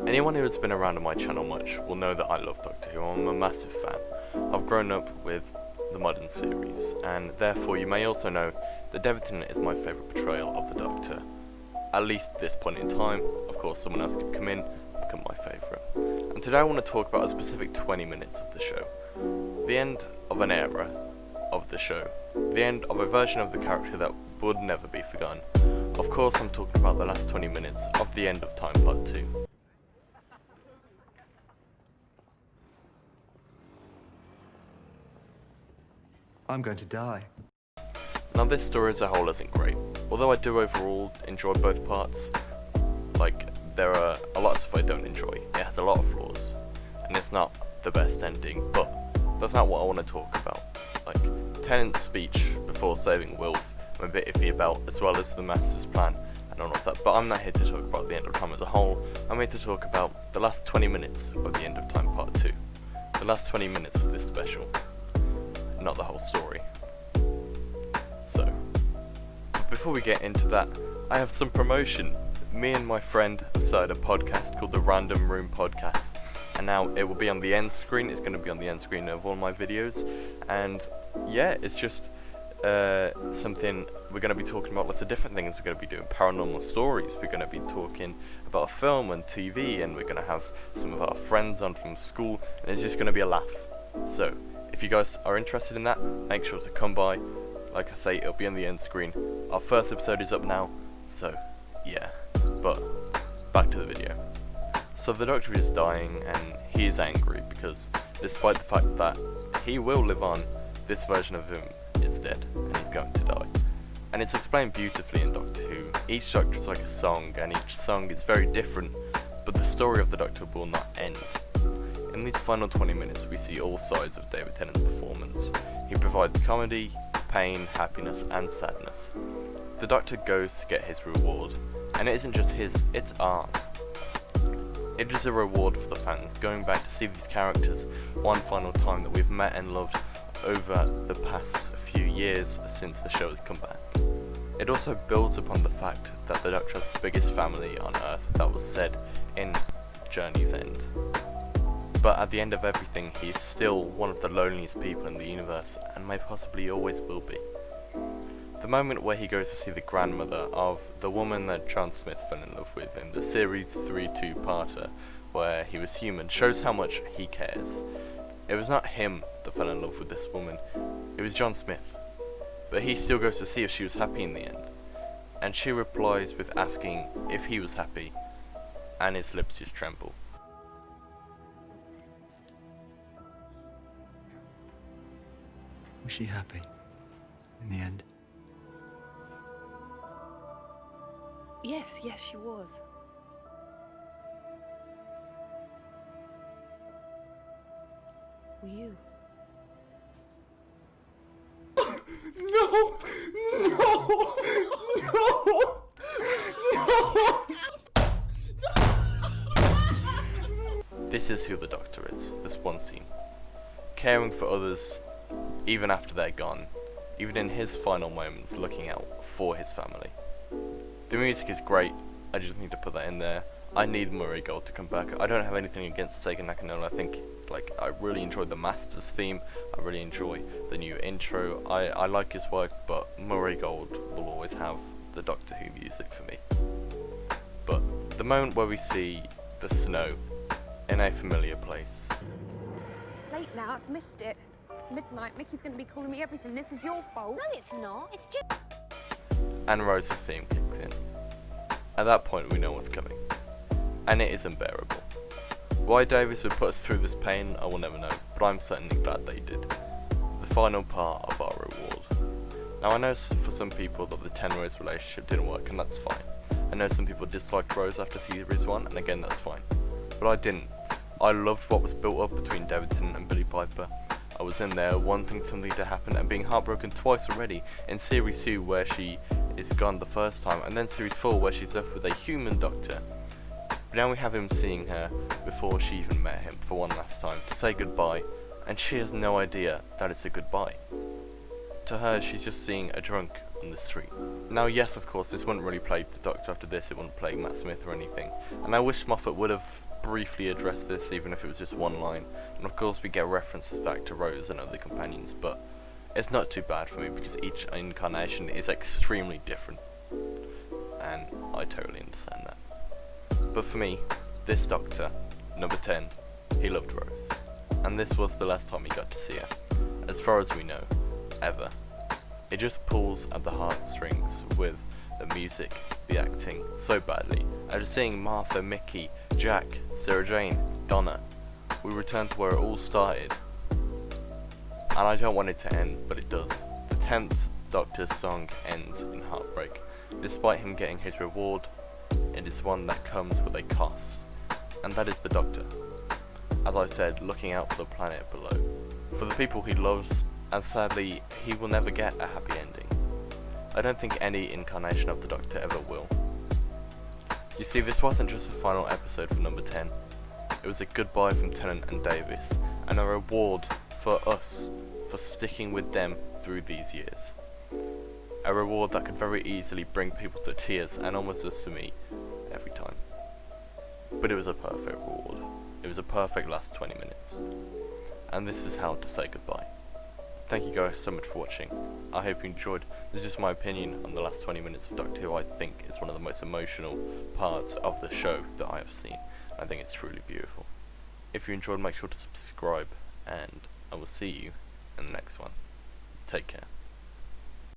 Anyone who has been around on my channel much will know that I love Doctor Who. I'm a massive fan. I've grown up with the modern series, and therefore you may also know that David Tennant is my favourite portrayal of the Doctor. At least at this point in time. Of course someone else could come in and become my favourite. And today I want to talk about a specific 20 minutes of the show. The end of an era of the show. The end of a version of the character that would never be forgotten. Of course I'm talking about the last 20 minutes of The End of Time Part 2. I'm going to die. Now this story as a whole isn't great. Although I do overall enjoy both parts, there are a lot of stuff I don't enjoy. It has a lot of flaws, and it's not the best ending, but that's not what I want to talk about. Tennant's speech before saving Wilf, I'm a bit iffy about, as well as the Master's plan and all of that, but I'm not here to talk about The End of Time as a whole. I'm here to talk about the last 20 minutes of The End of Time Part 2. The last 20 minutes of this special, not the whole story. So, before we get into that, I have some promotion. Me and my friend have started a podcast called the Random Room Podcast, and now it will be on the end screen. It's going to be on the end screen of all my videos, and yeah, it's just something we're going to be talking about. Lots of different things. We're going to be doing paranormal stories. We're going to be talking about film and TV, and we're going to have some of our friends on from school, and it's just going to be a laugh. So, if you guys are interested in that, make sure to come by. Like I say, it'll be on the end screen. Our first episode is up now, so yeah. But back to the video. So the Doctor is dying, and he is angry because, despite the fact that he will live on, this version of him is dead, and he's going to die. And it's explained beautifully in Doctor Who. Each Doctor is like a song, and each song is very different, but the story of the Doctor will not end. In these final 20 minutes, we see all sides of David Tennant's performance. He provides comedy, pain, happiness, and sadness. The Doctor goes to get his reward, and it isn't just his, it's ours. It is a reward for the fans, going back to see these characters one final time that we've met and loved over the past few years since the show has come back. It also builds upon the fact that the Doctor has the biggest family on Earth that was said in Journey's End. But at the end of everything, he is still one of the loneliest people in the universe, and may possibly always will be. The moment where he goes to see the grandmother of the woman that John Smith fell in love with in the series 3 two-parter, where he was human, shows how much he cares. It was not him that fell in love with this woman, it was John Smith. But he still goes to see if she was happy in the end. And she replies with asking if he was happy, and his lips just tremble. Was she happy in the end? Yes, she was. Were you? No! No! No! This is who the Doctor is, this one scene. Caring for others, even after they're gone, even in his final moments, looking out for his family. The music is great, I just need to put that in there. I need Murray Gold to come back. I don't have anything against Sega Nakanola. I think, I really enjoyed the Masters theme, I really enjoy the new intro. I like his work, but Murray Gold will always have the Doctor Who music for me. But the moment where we see the snow in a familiar place. Late now, I've missed it. Midnight, Mickey's gonna be calling me everything. This is your fault. No, it's not. It's just... And Rose's theme kicks in. At that point we know what's coming. And it is unbearable. Why Davis would put us through this pain, I will never know, but I'm certainly glad they did. The final part of our reward. Now I know for some people that the Ten-Rose relationship didn't work, and that's fine. I know some people disliked Rose after series 1, and again that's fine. But I didn't. I loved what was built up between David Tennant and Billie Piper. I was in there wanting something to happen and being heartbroken twice already, in series 2 where she is gone the first time, and then series 4 where she's left with a human Doctor. But now we have him seeing her before she even met him for one last time to say goodbye, and she has no idea that it's a goodbye. To her, she's just seeing a drunk on the street. Now yes, of course, this wouldn't really play the Doctor after this, it wouldn't play Matt Smith or anything, and I wish Moffat would have briefly address this, even if it was just one line. And of course we get references back to Rose and other companions, but it's not too bad for me because each incarnation is extremely different. And I totally understand that. But for me, this Doctor, number 10, he loved Rose. And this was the last time he got to see her, as far as we know, ever. It just pulls at the heartstrings with the music, the acting, so badly. After seeing Martha, Mickey, Jack, Sarah Jane, Donna, we return to where it all started. And I don't want it to end, but it does. The 10th Doctor's song ends in heartbreak. Despite him getting his reward, it is one that comes with a cost. And that is the Doctor. As I said, looking out for the planet below. For the people he loves, and sadly, he will never get a happy ending. I don't think any incarnation of the Doctor ever will. You see, this wasn't just a final episode for number 10. It was a goodbye from Tennant and Davis, and a reward for us for sticking with them through these years. A reward that could very easily bring people to tears, and almost does to me every time. But it was a perfect reward. It was a perfect last 20 minutes. And this is how to say goodbye. Thank you guys so much for watching. I hope you enjoyed. This is just my opinion on the last 20 minutes of Doctor Who. I think it's one of the most emotional parts of the show that I have seen. I think it's truly beautiful. If you enjoyed, make sure to subscribe, and I will see you in the next one. Take care.